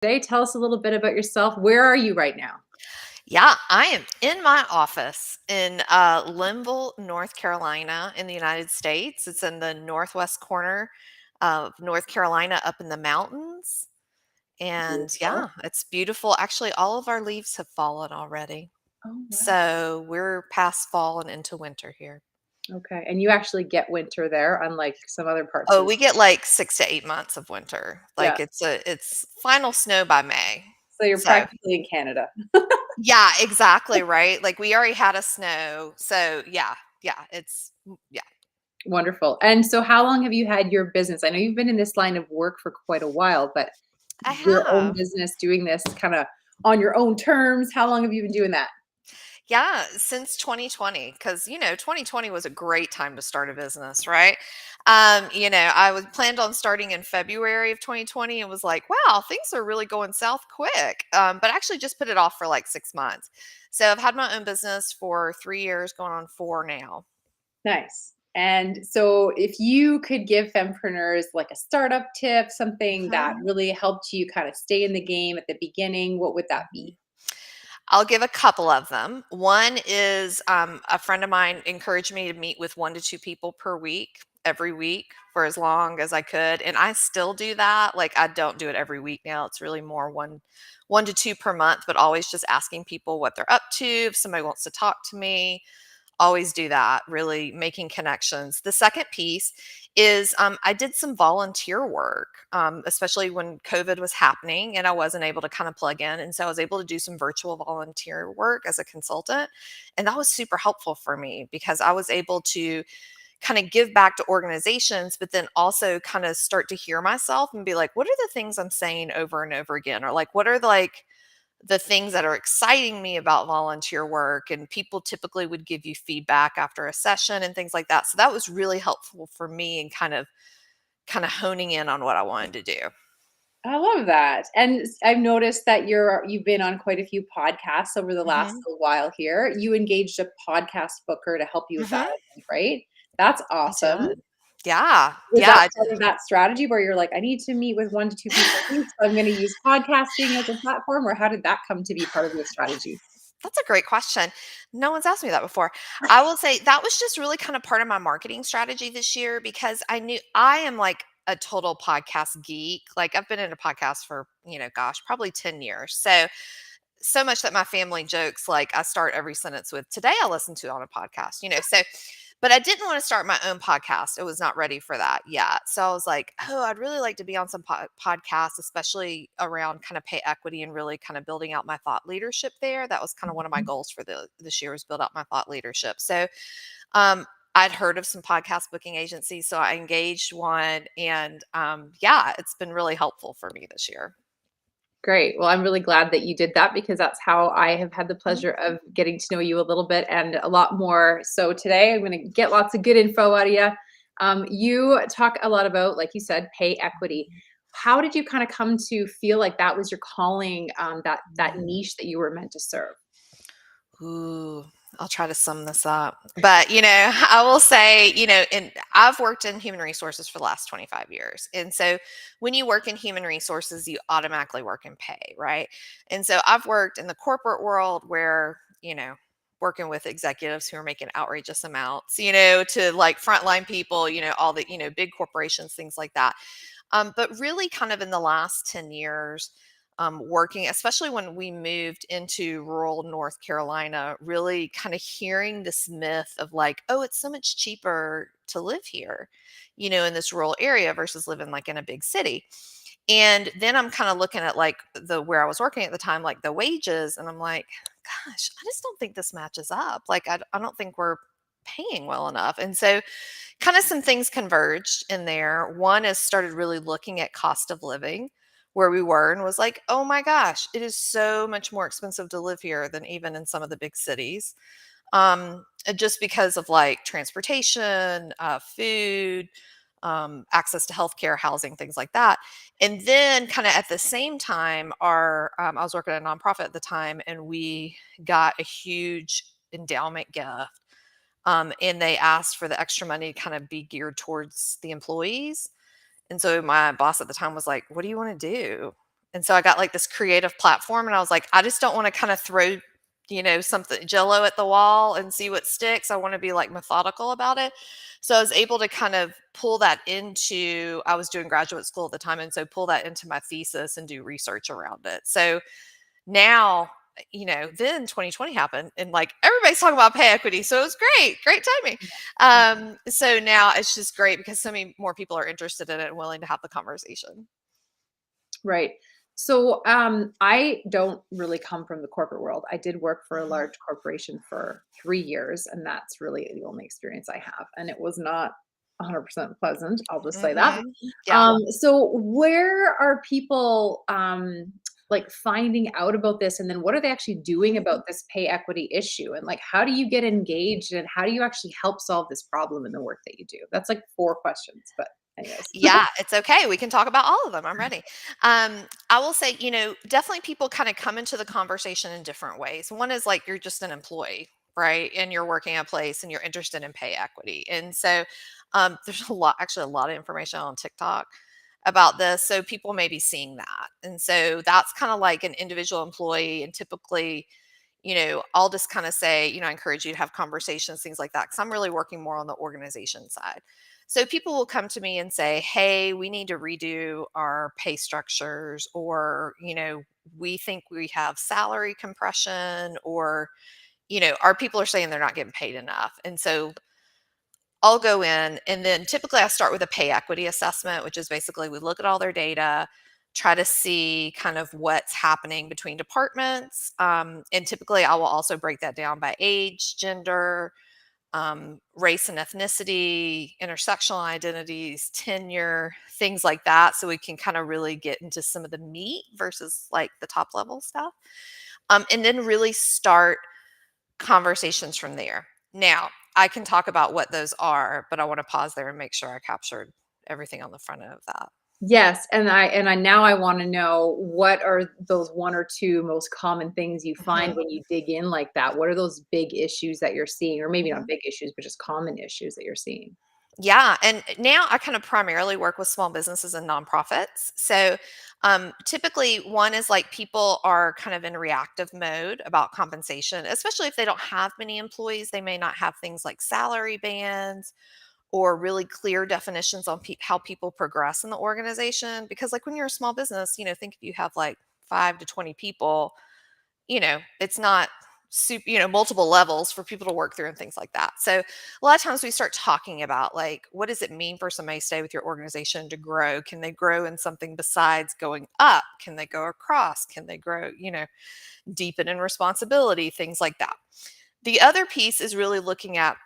Today, tell us a little bit about yourself. Where are you right now? Yeah, I am in my office in Linville, North Carolina, in the United States. It's in the northwest corner of North Carolina, up in the mountains. And Beautiful. yeah, it's beautiful. Actually, all of our leaves have fallen already. Oh, wow. So we're past fall and into winter here. Okay. And you actually get winter there, unlike some other parts Oh, of. we get like 6 to 8 months of winter. Yeah. Like it's final snow by May. So you're So practically in Canada. yeah, exactly, right? Like, we already had a snow, so yeah, yeah. Wonderful. And so how long have you had your business? I know you've been in this line of work for quite a while, but I your own have. business doing this kind of on your own terms, how long have you been doing that? Yeah, since 2020, because 2020 was a great time to start a business, right? I was planned on starting in February of 2020 and was like, wow, things are really going south quick. But actually just put it off for like 6 months. So I've had my own business for 3 years, going on four now. Nice. And so if you could give fempreneurs like a startup tip, something that Mhm, really helped you kind of stay in the game at the beginning, what would that mhm. be? I'll give a couple of them. One is a friend of mine encouraged me to meet with 1 to 2 people per week, every week for as long as I could. And I still do that. Like, I don't do it every week now. It's really more one to two per month, but always just asking people what they're up to. If somebody wants to talk to me, always do that, really making connections. The second piece is I did some volunteer work, especially when COVID was happening and I wasn't able to kind of plug in. And so I was able to do some virtual volunteer work as a consultant. And that was super helpful for me because I was able to kind of give back to organizations, but then also kind of start to hear myself and be like, what are the things I'm saying over and over again? Or like, what are the things that are exciting me about volunteer work, and people typically would give you feedback after a session and things like that. So that was really helpful for me and kind of honing in on what I wanted to do. I love that. And I've noticed that you've been on quite a few podcasts over the last Mhm. little while here. You engaged a podcast booker to help you with that, Mhm. I think, right? That's I awesome. did. Yeah. Was Yeah, that I part did. of that strategy where you're like, I need to meet with 1 to 2 people a week, so I'm gonna use podcasting as a platform, or how did that come to be part of your strategy? That's a great question. No one's asked me that before. I will say that was just really kind of part of my marketing strategy this year because I knew I am like a total podcast geek. Like, I've been in a podcast for, gosh, probably 10 years. So much that my family jokes, like, I start every sentence with, "Today I listened to on a podcast," but I didn't want to start my own podcast. I was not ready for that yet. So I was like, "Oh, I'd really like to be on some podcasts, especially around kind of pay equity and really kind of building out my thought leadership there." That was kind of one of my goals for this year, was build out my thought leadership. So, I'd heard of some podcast booking agencies, so I engaged one, and yeah, it's been really helpful for me this year. Great. Well, I'm really glad that you did that because that's how I have had the Mhm. pleasure of getting to know you a little bit and a lot more. So today I'm going to get lots of good info out of you. You talk a lot about, like you said, pay equity. How did you kind of come to feel like that was your calling, that niche that you were meant to serve? Ooh, I'll try to sum this up. But, I will say, I've worked in human resources for the last 25 years. And so when you work in human resources, you automatically work in pay, right? And so I've worked in the corporate world where, working with executives who are making outrageous amounts, to like frontline people, all the, big corporations, things like that. But really, kind of in the last 10 years, working, especially when we moved into rural North Carolina, really kind of hearing this myth of like, oh, it's so much cheaper to live here, in this rural area versus living like in a big city. And then I'm kind of looking at like the where I was working at the time, like the wages, and I'm like, gosh, I just don't think this matches up. Like, I don't think we're paying well enough. And so kind of some things converged in there. One is started really looking at cost of living where we were and was like, oh my gosh, it is so much more expensive to live here than even in some of the big cities. Just because of like transportation, food, access to healthcare, housing, things like that. And then, kind of at the same time, I was working at a nonprofit at the time, and we got a huge endowment gift, and they asked for the extra money to kind of be geared towards the employees. And so my boss at the time was like, "What do you want to do?" And so I got like this creative platform, and I was like, I just don't want to kind of throw, something jello at the wall and see what sticks. I want to be like methodical about it. So I was able to kind of pull that into, I was doing graduate school at the time. And so pull that into my thesis and do research around it. So now, then 2020 happened, and like everybody's talking about pay equity. So it was great timing. Yeah. So now it's just great because so many more people are interested in it and willing to have the conversation. Right. So, I don't really come from the corporate world. I did work for a Mhm. large corporation for 3 years, and that's really the only experience I have, and it was not 100% pleasant, I'll just say that. Mhm. Yeah. So where are people, like, finding out about this, and then what are they actually doing about this pay equity issue? And, like, how do you get engaged, and how do you actually help solve this problem in the work that you do? That's, like, 4 questions, but anyways. Yeah, it's okay. We can talk about all of them. I'm ready. I will say, definitely people kind of come into the conversation in different ways. One is like you're just an employee, right? And you're working at a place and you're interested in pay equity. And so there's actually a lot of information on TikTok about this. So people may be seeing that. And so that's kind of like an individual employee. And typically, I'll just kind of say, I encourage you to have conversations, things like that, because I'm really working more on the organization side. So people will come to me and say, hey, we need to redo our pay structures, or, we think we have salary compression, or, our people are saying they're not getting paid enough. And so I'll go in, and then typically I start with a pay equity assessment, which is basically we look at all their data, try to see kind of what's happening between departments. And typically I will also break that down by age, gender, race and ethnicity, intersectional identities, tenure, things like that. So we can kind of really get into some of the meat versus like the top level stuff. And then really start conversations from there. Now, I can talk about what those are, but I want to pause there and make sure I captured everything on the front end of that. Yes, and I now I wanna know what are those 1 or 2 most common things you find Mhm, when you dig in like that? What are those big issues that you're seeing? Or maybe not mhm. big issues, but just common issues that you're seeing? Yeah, and now I kind of primarily work with small businesses and nonprofits. So, typically, one is like people are kind of in reactive mode about compensation, especially if they don't have many employees. They may not have things like salary bands or really clear definitions on how people progress in the organization. Because, like, when you're a small business, think if you have like 5 to 20 people, it's not multiple levels for people to work through and things like that. So a lot of times we start talking about like, what does it mean for somebody to stay with your organization to grow? Can they grow in something besides going up? Can they go across? Can they grow, deepen in responsibility, things like that. The other piece is really looking at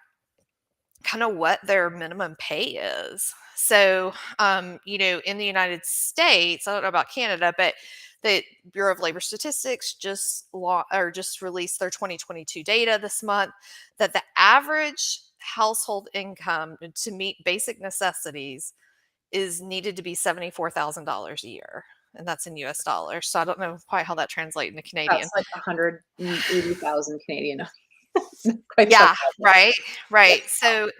kind of what their minimum pay is. So, in the United States, I don't know about Canada, but the Bureau of Labor Statistics just released their 2022 data this month that the average household income to meet basic necessities is needed to be $74,000 a year, and that's in US dollars. So I don't know quite how that translates into Canadian. That's like 180,000 Canadian. Quite tough Yeah, out there. right, Yeah. right. So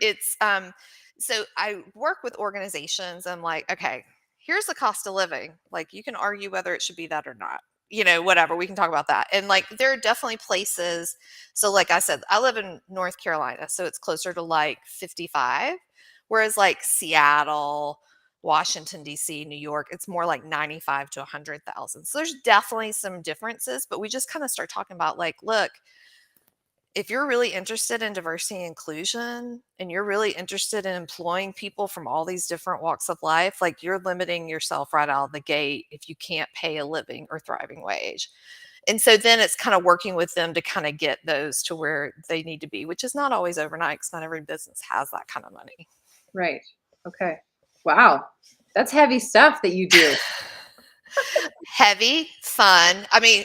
so I work with organizations. I'm like, okay, here's the cost of living. Like, you can argue whether it should be that or not. Whatever, we can talk about that. And like, there are definitely places. So, like I said, I live in North Carolina, so it's closer to like 55, whereas like Seattle, Washington, D.C., New York, it's more like 95 to 100,000. So there's definitely some differences, but we just kind of start talking about like, look, if you're really interested in diversity and inclusion and you're really interested in employing people from all these different walks of life, like, you're limiting yourself right out of the gate if you can't pay a living or thriving wage. And so then it's kind of working with them to kind of get those to where they need to be, which is not always overnight because not every business has that kind of money. Right. Okay. Wow. That's heavy stuff that you do. Heavy, fun. I mean,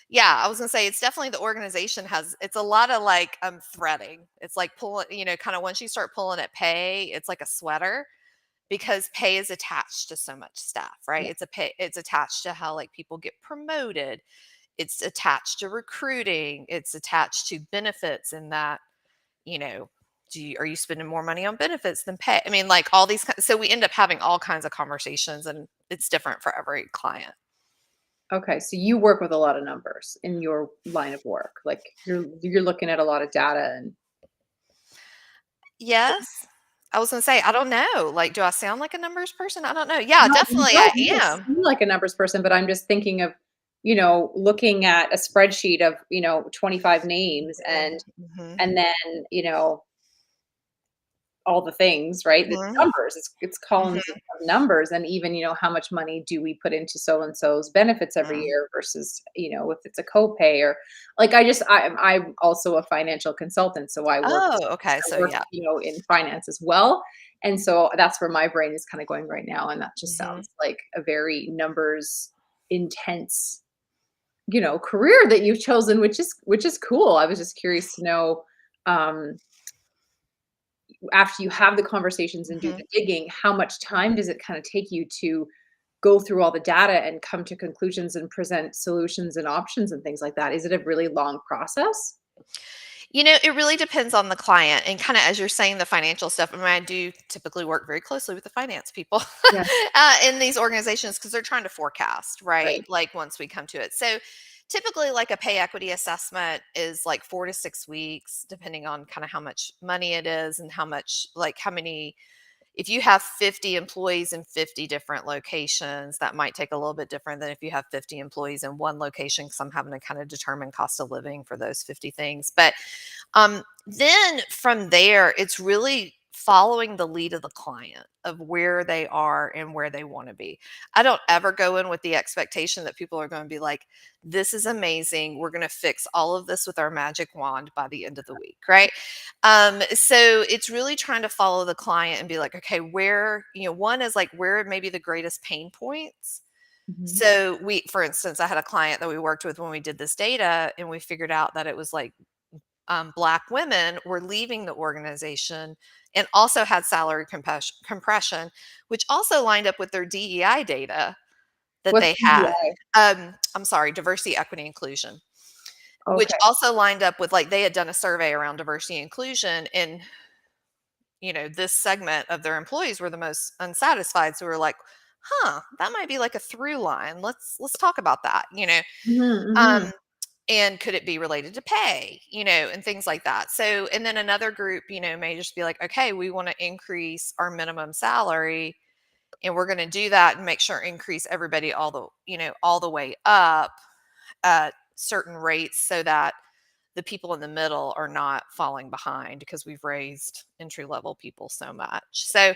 yeah, I was gonna say it's definitely the organization it's a lot of like threading. It's like pulling, kind of once you start pulling at pay, it's like a sweater because pay is attached to so much stuff, right? Yeah. It's attached to how like people get promoted, it's attached to recruiting, it's attached to benefits in that, you know, are you spending more money on benefits than pay? I mean, like all these, so we end up having all kinds of conversations, and it's different for every client. Okay, so you work with a lot of numbers in your line of work. Like you're looking at a lot of data and Yes. I was gonna say, I don't know. Like, do I sound like a numbers person? I don't know. Yeah, no, definitely I you don't am. seem like a numbers person, but I'm just thinking of, looking at a spreadsheet of, 25 names Mhm, mhm, and then, all the things, right? The mhm, numbers, it's columns of mhm, numbers, and even, how much money do we put into so and so's benefits every mhm. year versus, if it's a copay or like I'm also a financial consultant, so Oh, okay. I So work, yeah. in finance as well. And so that's where my brain is kind of going right now. And that just Mhm, sounds like a very numbers intense, career that you've chosen, which is cool. I was just curious to know, um, after you have the conversations and do mhm. the digging, how much time does it kind of take you to go through all the data and come to conclusions and present solutions and options and things like that? Is it a really long process? It really depends on the client and kinda as you're saying the financial stuff, I mean, I do typically work very closely with the finance people, Yeah, in these organizations because 'cause they're trying to forecast, right? right. Like, once we come to it. So, typically, like, a pay equity assessment is, like, 4 to 6 weeks, depending on kinda how much money it is and how much like, how many if you have 50 employees in 50 different locations, that might take a little bit different than if you have 50 employees in one location because I'm having to kind of determine cost of living for those 50 things. But then from there, it's really following the lead of the client of where they are and where they want to be. I don't ever go in with the expectation that people are going to be like, this is amazing. We're going to fix all of this with our magic wand by the end of the week, right? So it's really trying to follow the client and be like, okay, one is like, where are maybe the greatest pain points? Mhm. So for instance, I had a client that we worked with when we did this data, and we figured out that it was like Black women were leaving the organization and also had salary compression, which also lined up with their DEI data that What's they had. PEI? I'm sorry, diversity, equity, inclusion, which Okay. also lined up with like they had done a survey around diversity and inclusion, and this segment of their employees were the most unsatisfied. So we're like, huh, that might be like a through line. Let's talk about that. Mhm, Um, mhm. and could it be related to pay, and things like that. So, and then another group may just be like, okay, we want to increase our minimum salary, and we're going to do that and make sure increase everybody all the way up at certain rates so that the people in the middle are not falling behind because we've raised entry level people so much. So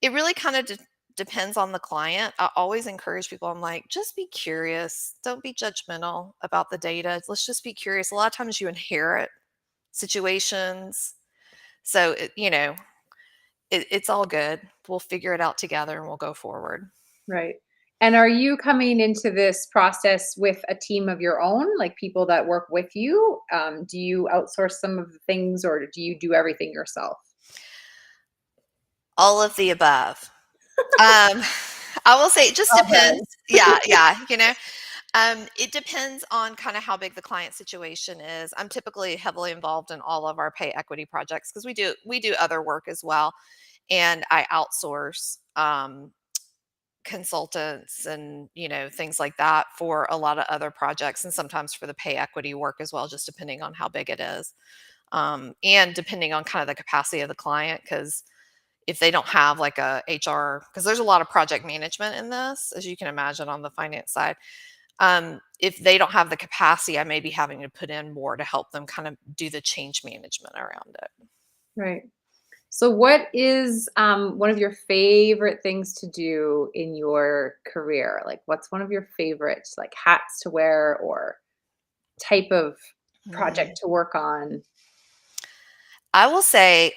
it really kind of depends on the client. I always encourage people. I'm like, just be curious. Don't be judgmental about the data. Let's just be curious. A lot of times you inherit situations. So, it's all good. We'll figure it out together and we'll go forward. Right. And are you coming into this process with a team of your own, like people that work with you? Do you outsource some of the things or do you do everything yourself? All of the above. Um, I will say it just Well depends. done. Yeah, yeah. It depends on kind of how big the client situation is. I'm typically heavily involved in all of our pay equity projects because we do other work as well, and I outsource consultants and things like that for a lot of other projects, and sometimes for the pay equity work as well, just depending on how big it is, and depending on kind of the capacity of the client. Because if they don't have like a HR, because there's a lot of project management in this, as you can imagine on the finance side, if they don't have the capacity, I may be having to put in more to help them kind of do the change management around it. Right. So what is one of your favorite things to do in your career? Like what's one of your favorites like hats to wear or type of Mm. project to work on? I will say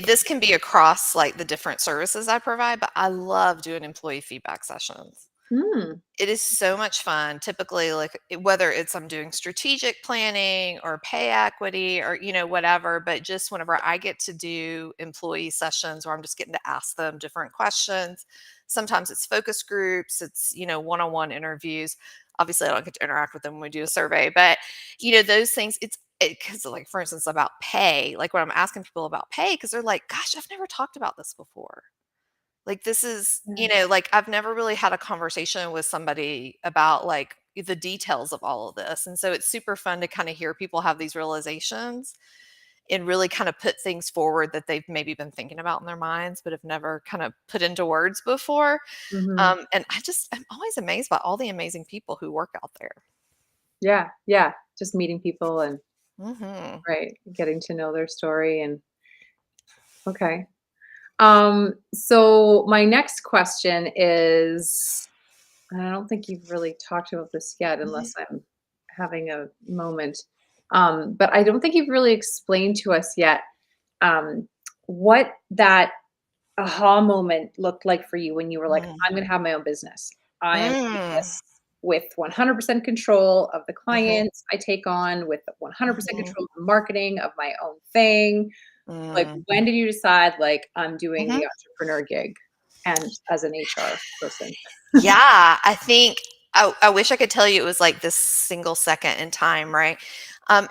this can be across like the different services I provide, but I love doing employee feedback sessions. Hmm. It is so much fun. Typically, like whether it's I'm doing strategic planning or pay equity or whatever, but just whenever I get to do employee sessions where I'm just getting to ask them different questions. Sometimes it's focus groups, it's one-on-one interviews. Obviously, I don't get to interact with them when we do a survey, but those things. It's because like for instance about pay, like when I'm asking people about pay, because they're like, "Gosh, I've never talked about this before." Like, this is, Yeah. like, I've never really had a conversation with somebody about, like, the details of all of this, and so it's super fun to kinda hear people have these realizations and really kinda put things forward that they've maybe been thinking about in their minds, but have never kinda put into words before, Mhm. and I'm always amazed by all the amazing people who work out there. Yeah, yeah, just meeting people and Mhm. right, getting to know their story and okay. So my next question is, and I don't think you've really talked about this yet Mhm. unless I'm having a moment. But I don't think you've really explained to us yet what that aha moment looked like for you when you were like, Mm. I'm going to have my own business. I am doing Mm. this with 100% control of the Mhm. clients I take on, with 100% Mhm. control of the marketing of my own thing. Like, Mm. when did you decide, like, I'm doing Mhm. the entrepreneur gig and as an HR person? Yeah, I think I wish I could tell you it was like this single second in time, right?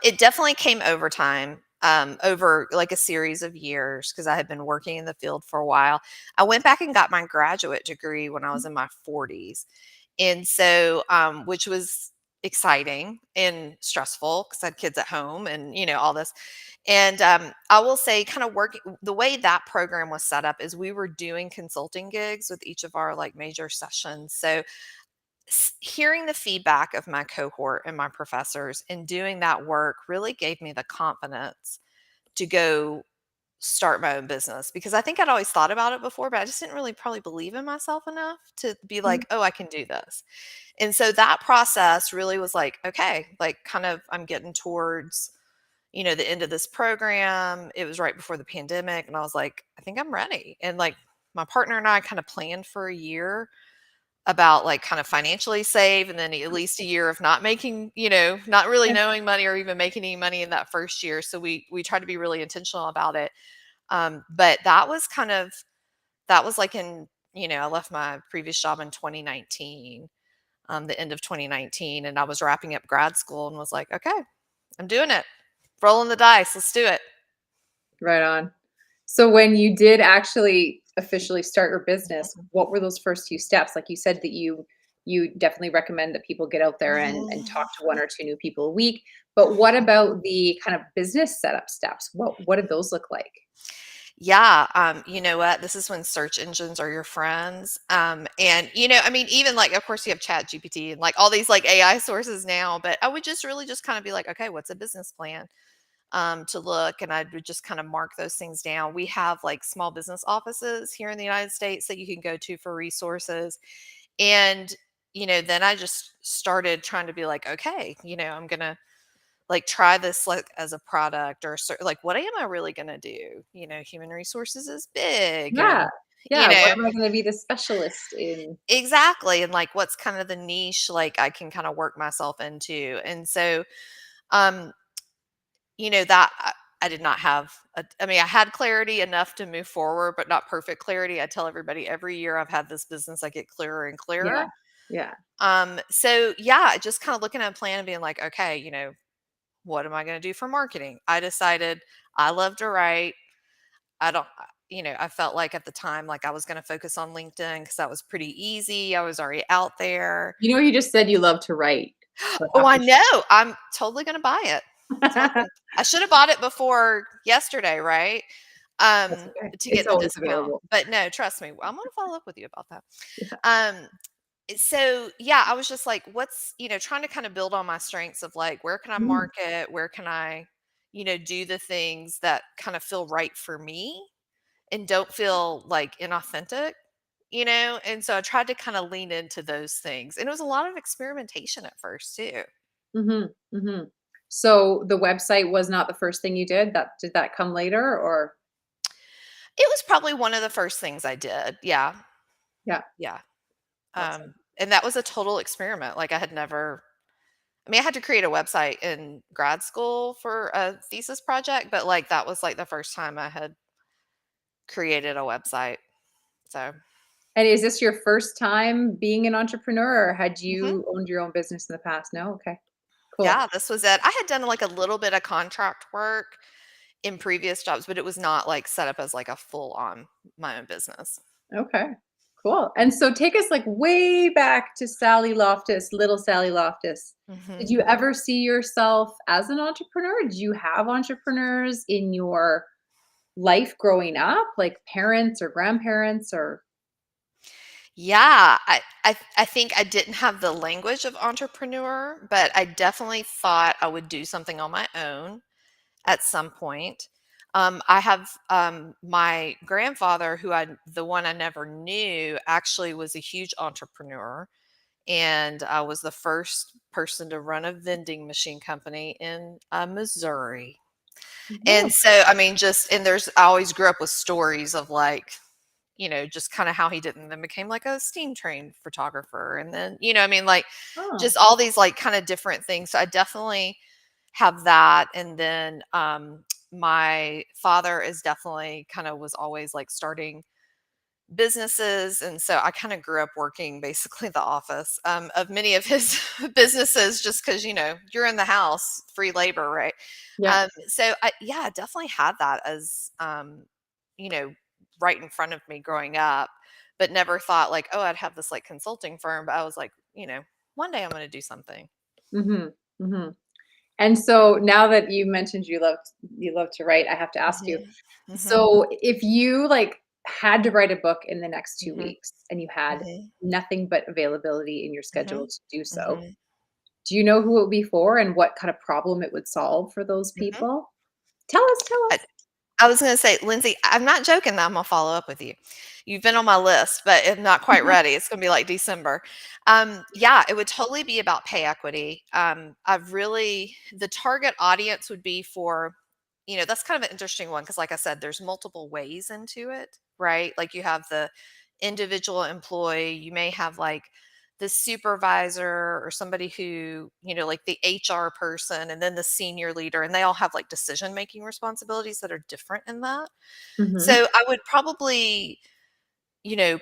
It definitely came over time, over like a series of years because I had been working in the field for a while. I went back and got my graduate degree when I was in my 40s. And so, which was exciting and stressful because I had kids at home and, all this. And I will say, kind of working the way that program was set up is we were doing consulting gigs with each of our like major sessions. So, hearing the feedback of my cohort and my professors and doing that work really gave me the confidence to go start my own business because I think I'd always thought about it before, but I just didn't really probably believe in myself enough to be Mhm. like, oh, I can do this. And so that process really was like, okay, like kind of I'm getting towards, the end of this program. It was right before the pandemic. And I was like, I think I'm ready. And like my partner and I kind of planned for a year about like kind of financially save and then at least a year of not making, not really Yeah, knowing money or even making any money in that first year. So we tried to be really intentional about it. But that was like in, I left my previous job in 2019, the end of 2019, and I was wrapping up grad school and was like, okay, I'm doing it. Rolling the dice. Let's do it. right on. So when you did actually officially start your business, Mhm. what were those first few steps? Like, you said that you definitely recommend that people get out there and Mhm. talk to 1 or 2 new people a week, but what about the kind of business setup steps? What did those look like? Yeah, you know what? This is when search engines are your friends. And I mean, even like, of course, you have Chat GPT and like all these like AI sources now. But I would just really just kind of be like, okay, what's a business plan? To look, and I would just kind of mark those things down. We have like small business offices here in the United States that you can go to for resources. And, then I just started trying to be like, okay, I'm going to like try this like as a product or like what am I really going to do? Human resources is big Yeah. and, you Yeah, know, what am I gonna be the specialist in? exactly. And like what's kind of the niche like I can kind of work myself into. And so, um, that I did not have I mean, I had clarity enough to move forward, but not perfect clarity. I tell everybody every year I've had this business, I get clearer and clearer. Yeah. Yeah. So yeah, just kind of looking at a plan and being like, okay, what am I going to do for marketing? I decided I love to write. I don't, I felt like at the time, like I was going to focus on LinkedIn because that was pretty easy. I was already out there. You know, you just said you love to write, so I Oh, have I to know. I'm totally gonna buy it. Totally. I should have bought it before yesterday, right? That's okay. To It's get the always discount. available. But no, trust me, I'm gonna follow up with you about that. Yeah. Um, so yeah, I was just like, what's, trying to kind of build on my strengths of like, where can I Mm, market? Where can I, do the things that kind of feel right for me and don't feel like inauthentic, And so I tried to kind of lean into those things. And it was a lot of experimentation at first too. mhm, mhm. So, the website was not the first thing you did? Did that come later, or It was probably one of the first things I did. Yeah. yeah, Yeah. awesome. And that was a total experiment. Like I mean, I had to create a website in grad school for a thesis project, but like that was like the first time I had created a website. So, And is this your first time being an entrepreneur, or had mhm. you owned your own business in the past? No? Okay, cool. Yeah, this was it. I had done like a little bit of contract work in previous jobs, but it was not like set up as like a full on my own business. Okay. Cool. And so take us like way back to Sally Loftis, little Sally Loftis. Did Mhm. you ever see yourself as an entrepreneur? Did you have entrepreneurs in your life growing up, like parents or grandparents or Yeah, I think I didn't have the language of entrepreneur, but I definitely thought I would do something on my own at some point. I have my grandfather, the one I never knew, actually was a huge entrepreneur, and I was the first person to run a vending machine company in Missouri. And Oh, so, I mean, I always grew up with stories of like, just kind of how he did and then became like a steam train photographer. And then, I mean, like oh. just all these like kind of different things. So I definitely have that. And then my father is definitely kind of was always like starting businesses. And so I kind of grew up working basically the office of many of his businesses just because, you're in the house, free labor, right? Yeah. Yeah, I definitely had that as, you know, right in front of me growing up, but never thought like, oh, I'd have this like consulting firm. But I was like, one day I'm going to do something. Mhm. Mhm. And so now that you mentioned you love to write, I have to ask you. Hmm. Hmm. So if you like had to write a book in the next 2 Hmm. weeks and you had Hmm. nothing but availability in your Hmm. schedule to do so, Hmm. do you know who it would be for and what kind of problem it would solve for those Hmm. people? Tell I, us. I was gonna say, Lindsay, I'm not joking that I'm gonna follow up with you. You've been on my list, but I'm not quite ready. It's gonna be like December. Yeah, it would totally be about pay equity. The target audience would be for, that's kind of an interesting one because, like I said, there's multiple ways into it, right? Like you have the individual employee, you may have like the supervisor or somebody who, like the HR person, and then the senior leader, and they all have like decision making responsibilities that are different in that. Mhm. So I would probably,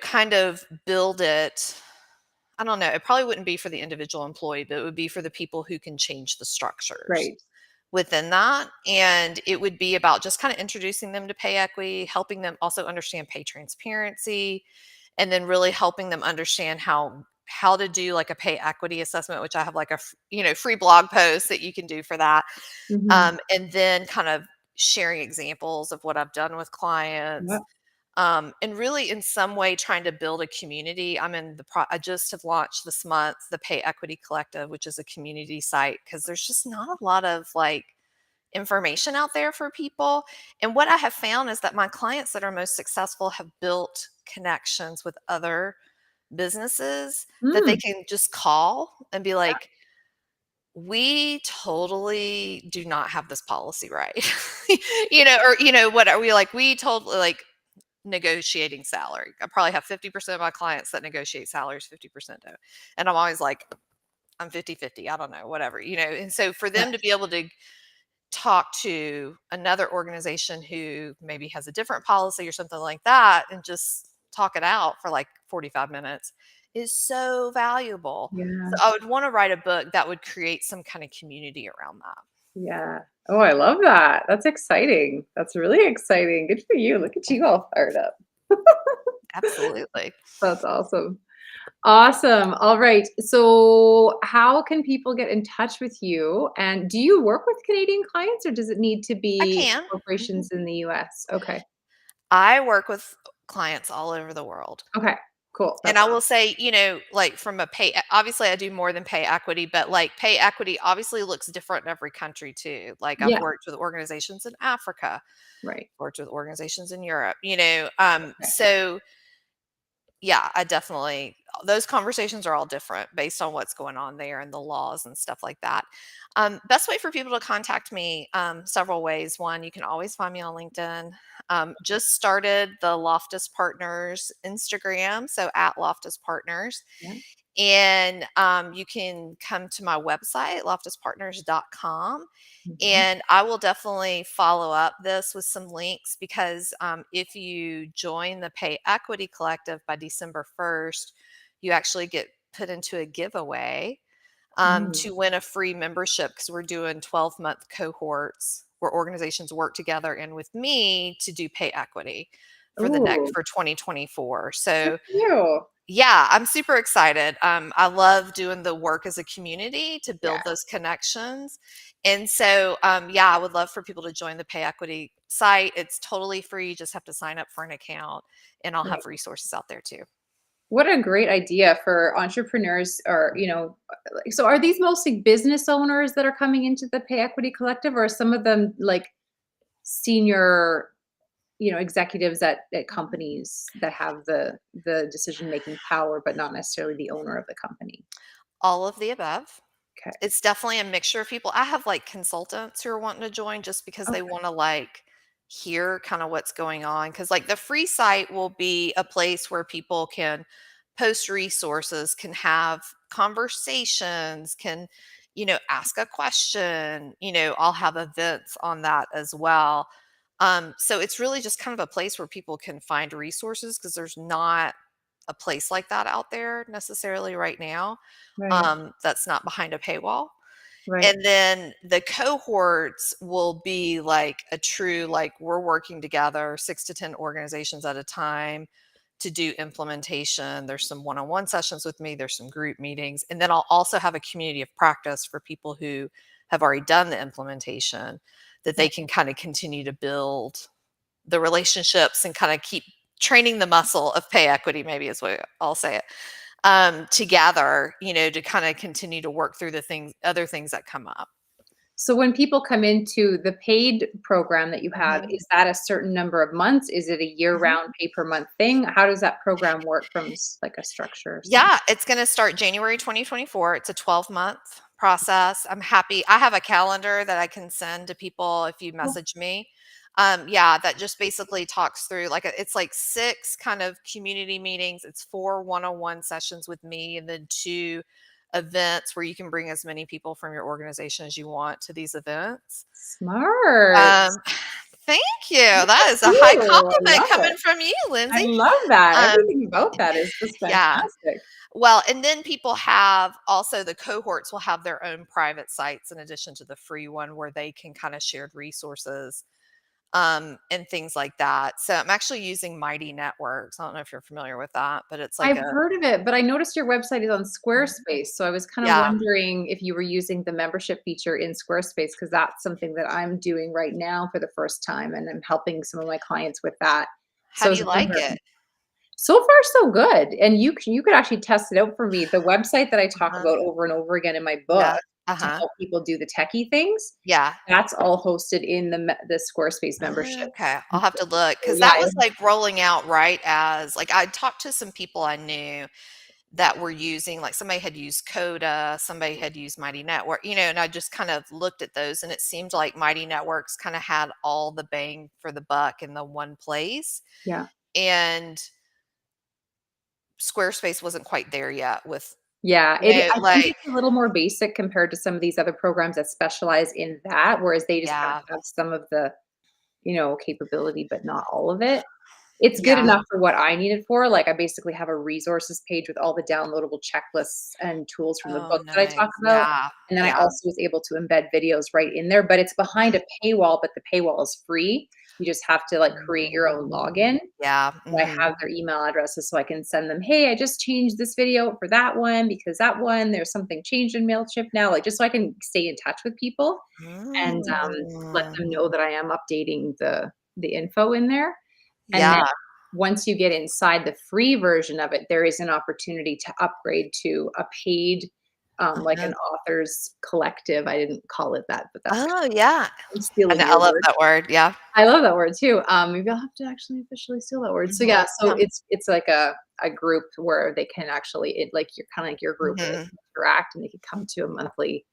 kind of build it. I don't know. It probably wouldn't be for the individual employee, but it would be for the people who can change the structures Right. within that. And it would be about just kind of introducing them to pay equity, helping them also understand pay transparency, and then really helping them understand how to do like a pay equity assessment, which I have like free blog post that you can do for that. Mhm. And then kind of sharing examples of what I've done with clients, Yep. and really in some way trying to build a community. I just have launched this month the Pay Equity Collective, which is a community site because there's just not a lot of like information out there for people. And what I have found is that my clients that are most successful have built connections with other businesses that they Mm. can just call and be like, we totally do not have this policy right. Or, what are we like? We totally like negotiating salary. I probably have 50% of my clients that negotiate salaries, 50% don't. And I'm always like, I'm 50-50. I don't know, whatever. And so for Yeah. them to be able to talk to another organization who maybe has a different policy or something like that and just talk it out for like 45 minutes is so valuable. So Yeah. I would want to write a book that would create some kind of community around that. Yeah. Oh, I love that. That's exciting. That's really exciting. Good for you. Look at you all fired up. Absolutely. That's awesome. Awesome. All right. So, how can people get in touch with you? And do you work with Canadian clients or does it need to I be can. Mhm. corporations in the US? Okay. I work with clients all over the world. Okay. Cool. And That's I will awesome. say, like from obviously I do more than pay equity, but like pay equity obviously looks different in every country too. Like I've Yeah. worked with organizations in Africa, Right. worked with organizations in Europe, Okay. so yeah, I definitely those conversations are all different based on what's going on there and the laws and stuff like that. Best way for people to contact me, several ways. One, you can always find me on LinkedIn. Just started the Loftus Partners Instagram, so at Loftus Partners. Yeah. And you can come to my website, loftuspartners.com. Mhm. And I will definitely follow up this with some links because if you join the Pay Equity Collective by December 1st, you actually get put into a giveaway Mm. to win a free membership because we're doing 12-month cohorts where organizations work together and with me to do pay equity for the next Ooh, for 2024. good So for you. yeah, I'm super excited. I love doing the work as a community to build Yeah, those connections. And so, yeah, I would love for people to join the Pay Equity site. It's totally free. You just have to sign up for an account, and I'll right. have resources out there too. What a great idea for entrepreneurs or, like, so are these mostly business owners that are coming into the Pay Equity Collective, or are some of them like senior, executives at companies that have the decision-making power, but not necessarily the owner of the company? All of the above. Okay. It's definitely a mixture of people. I have like consultants who are wanting to join just because they Okay. want to like hear kind of what's going on. Cause like the free site will be a place where people can post resources, can have conversations, can, ask a question. I'll have events on that as well. So it's really just kind of a place where people can find resources because there's not a place like that out there necessarily right now, Right. that's not behind a paywall. Right. And then the cohorts will be like a true, like we're working together 6 to 10 organizations at a time to do implementation. There's some one-on-one sessions with me, there's some group meetings, and then I'll also have a community of practice for people who have already done the implementation that they Right. can kind of continue to build the relationships and kind of keep training the muscle of pay equity, maybe is what I'll say it, together, to kind of continue to work through the other things that come up. So when people come into the paid program that you have, Mhm, is that a certain number of months? Is it a mhm. year-round pay per month thing? How does that program work from like a structure standpoint? Yeah, it's going to start January 2024. It's a 12-month process. I'm happy. I have a calendar that I can send to people if you message me. Yeah, that just basically talks through like it's like 6 kind of community meetings. It's 4 one-on-one sessions with me and then 2 events where you can bring as many people from your organization as you want to these events. Smart. Um, thank you. Look That at is a high you. I compliment love it. coming from you, I Lindsay. love that. Um, Everything about that is just yeah. fantastic. Well, and then people have also the cohorts will have their own private sites in addition to the free one where they can kind of shared resources, and things like that. So I'm actually using Mighty Networks. I don't know if you're familiar with that, but it's like I've a heard of it, but I noticed your website is on Mhm. Squarespace, so I was kind of Yeah. wondering if you were using the membership feature in Squarespace because that's something that I'm doing right now for the first time, and I'm helping some of my clients with that. How So I do was you like wondering. it? So far, so good, and you could actually test it out for me. The website that I talk Uh-huh. about over and over again in my book Yeah. to Uh-huh. help people do the techie things, Yeah. that's all hosted in the Squarespace membership. Okay. I'll have to look So because yeah, that was like rolling out right as like I talked to some people I knew that were using like somebody had used Coda, somebody had used Mighty Network, and I just kind of looked at those and it seemed like Mighty Networks kind of had all the bang for the buck in the one place. yeah. And Squarespace wasn't quite there yet with, Yeah, I think like, it's a little more basic compared to some of these other programs that specialize in that, whereas they just kind yeah, of have some of the, capability, but not all of it. It's good yeah. enough for what I need it for, like, I basically have a resources page with all the downloadable checklists and tools from the Oh, book that I talk nice. about, Yeah, and then I yeah. also was able to embed videos right in there, but it's behind a paywall, but the paywall is free. You just have to, like, create your own login. Yeah. I Mhm. have their email addresses so I can send them, "Hey, I just changed this video for that one because that one, there's something changed in Mailchimp now," like, just so I can stay in touch with people and, let Mm. them know that I am updating the info in there, and then Yeah. once you get inside the free version of it, there is an opportunity to upgrade to a paid, like Uh-huh. an authors collective. I didn't call it that, but that's Oh, yeah. I'm I stealing know, I your love word. that word. Yeah. I love that word too. Maybe I'll have to actually officially steal that word. So Mhm. yeah, so Yeah. it's like a group where they can actually like you're kind of like your group where they Mhm. can interact and they can come to a monthly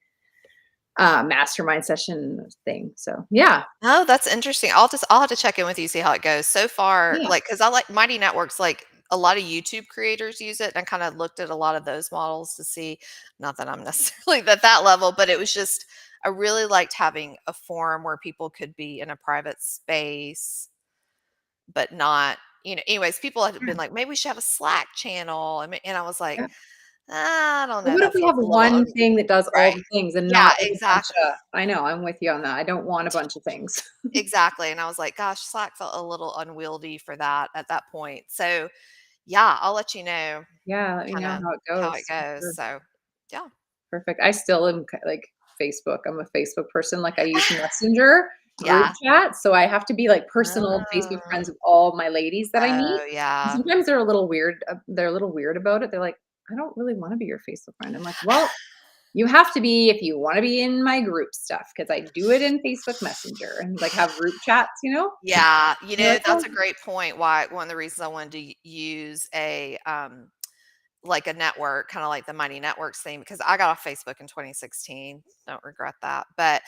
mastermind session thing. So yeah, Oh, that's interesting. I'll have to check in with you, see how it goes. So far, yeah, like, because I like Mighty Networks, like a lot of YouTube creators use it, and I kind of looked at a lot of those models to see, not that I'm necessarily at that level, but it was just I really liked having a forum where people could be in a private space, but not, anyways, people had been like, maybe we should have a Slack channel. And I was like, yeah. I don't But know, what if that we feels have a little one thing that does all right. the things and Yeah, not like a bunch exactly. of I know, I'm with you on that. I don't want a bunch of things. Exactly, and I was like, "Gosh, Slack felt a little unwieldy for that at that point." So, yeah, I'll let you know Yeah, let me know kinda how it how it goes. For goes. sure. So, yeah. Perfect. I still am like Facebook. I'm a Facebook person. Like I use Messenger group Yeah. chat, so I have to be like personal Facebook Oh. friends with all my ladies that I meet. Oh, And yeah. sometimes they're a little weird. They're a little weird about it. They're like, I don't really want to be your Facebook friend. I'm like, well, you have to be if you want to be in my group stuff because I do it in Facebook Messenger and like have group chats, you know? Yeah, They're like, that's oh, a great point, why one of the reasons I wanted to use like a network, kinda like the Mighty Networks thing, because I got off Facebook in 2016, don't regret that, but,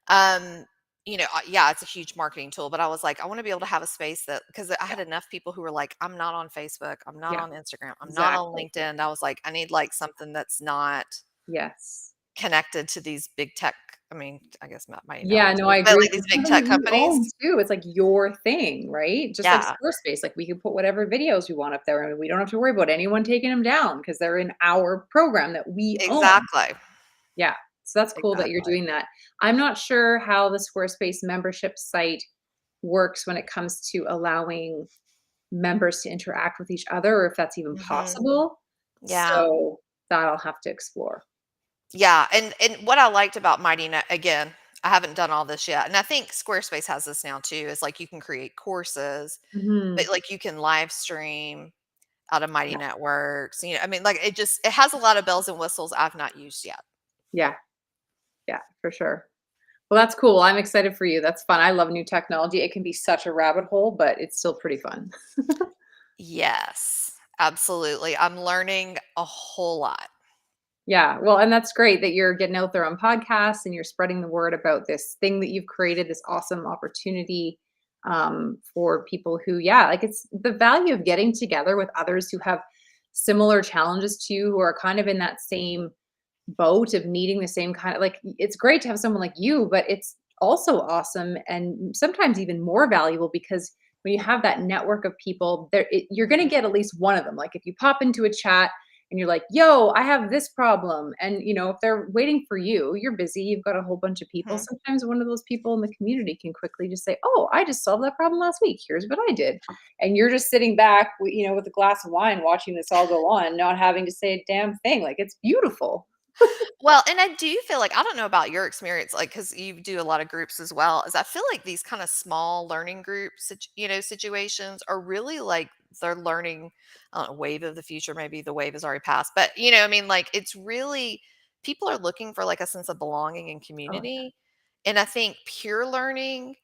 um, yeah, it's a huge marketing tool, but I was like, I wanna be able to have a space that because I yeah, had enough people who were like, "I'm not on Facebook, I'm not yeah, on Instagram, I'm not on exactly. LinkedIn." I was like, "I need, like, something that's not Yes. connected to these big tech." I mean, I guess not Mighty Yeah, Networks, no, I but, agree. like, these It's big something tech that you companies. own too. It's like your thing, right? Just like Yeah, Squarespace, like we can put whatever videos we want up there and we don't have to worry about anyone taking them down because they're in our program that we own. exactly, Yeah. So that's cool that you're exactly. doing that. I'm not sure how the Squarespace membership site works when it comes to allowing members to interact with each other or if that's even Mhm. possible. Yeah. So that I'll have to explore. Yeah, and what I liked about Mighty Net again, I haven't done all this yet, and I think Squarespace has this now too, is like you can create courses, but Mhm. like you can live stream out of Mighty Yeah. Networks, I mean, like it has a lot of bells and whistles I've not used yet. Yeah. Yeah, for sure. Well, that's cool. I'm excited for you. That's fun. I love new technology. It can be such a rabbit hole, but it's still pretty fun. Yes, absolutely. I'm learning a whole lot. Yeah. Well, and that's great that you're getting out there on podcasts and you're spreading the word about this thing that you've created, this awesome opportunity for people who, yeah, like it's the value of getting together with others who have similar challenges to you, who are kind of in that same boat of needing the same kind of like it's great to have someone like you, but it's also awesome and sometimes even more valuable because when you have that network of people, you're going to Mhm, get at least one of them. Like if you pop into a chat and you're like, "Yo, I have this problem," and if they're waiting for you, you're busy, you've got a whole bunch of people. mhm. Sometimes one of those people in the community can quickly just say, "Oh, I just solved that problem last week. Here's what I did," and you're just sitting back, with a glass of wine, watching this all go on, not having to say a damn thing. Like it's beautiful. Well, and I do feel like I don't know about your experience, like, because you do a lot of groups as well, is I feel like these kinda small learning groups, situations are really like they're learning, I don't know, wave of the future, maybe the wave has already passed, but, I mean, like, it's really people are looking for, like, a sense of belonging and Oh, community, and I think peer learning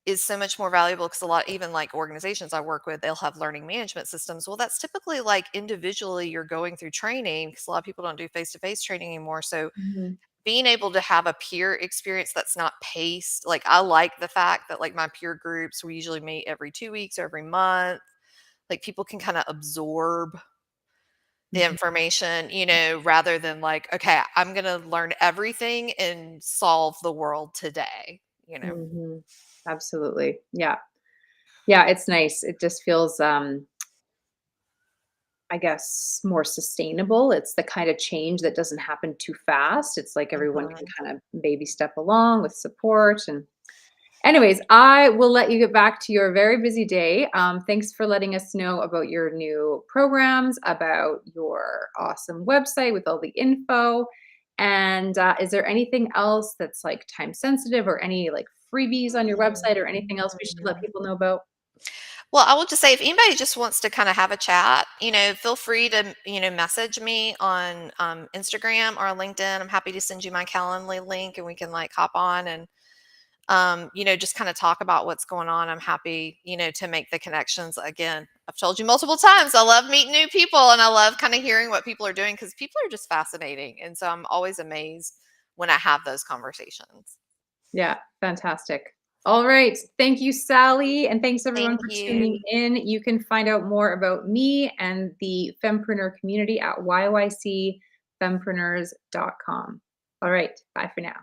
is so much more valuable because a lot even, like, organizations I work with, they'll have learning management systems. Well, that's typically, like, individually you're going through training because a lot of people don't do face-to-face training anymore, so mhm, being able to have a peer experience that's not paced, like, I like the fact that, like, my peer groups, we usually meet every 2 weeks or every month, like, people can kinda absorb the mhm, information, rather than like, "Okay, I'm gonna learn everything and solve the world today," you know? mhm. Absolutely. Yeah. Yeah, it's nice. It just feels, I guess, more sustainable. It's the kind of change that doesn't happen too fast. It's like everyone can Mhm. kind of baby step along with support. And, anyways, I will let you get back to your very busy day. Thanks for letting us know about your new programs, about your awesome website with all the info. And is there anything else that's like time sensitive or any like freebies on your website or anything else we should let people know about? Well, I will just say if anybody just wants to kind of have a chat, feel free to, message me on Instagram or LinkedIn. I'm happy to send you my Calendly link and we can like hop on and, just kind of talk about what's going on. I'm happy, to make the connections. Again, I've told you multiple times, I love meeting new people and I love kind of hearing what people are doing because people are just fascinating. And so I'm always amazed when I have those conversations. Yeah, fantastic. All right. Thank you, Sally. And thanks everyone Thank for tuning you. in. You can find out more about me and the Fempreneur community at yycfempreneurs.com. All right. Bye for now.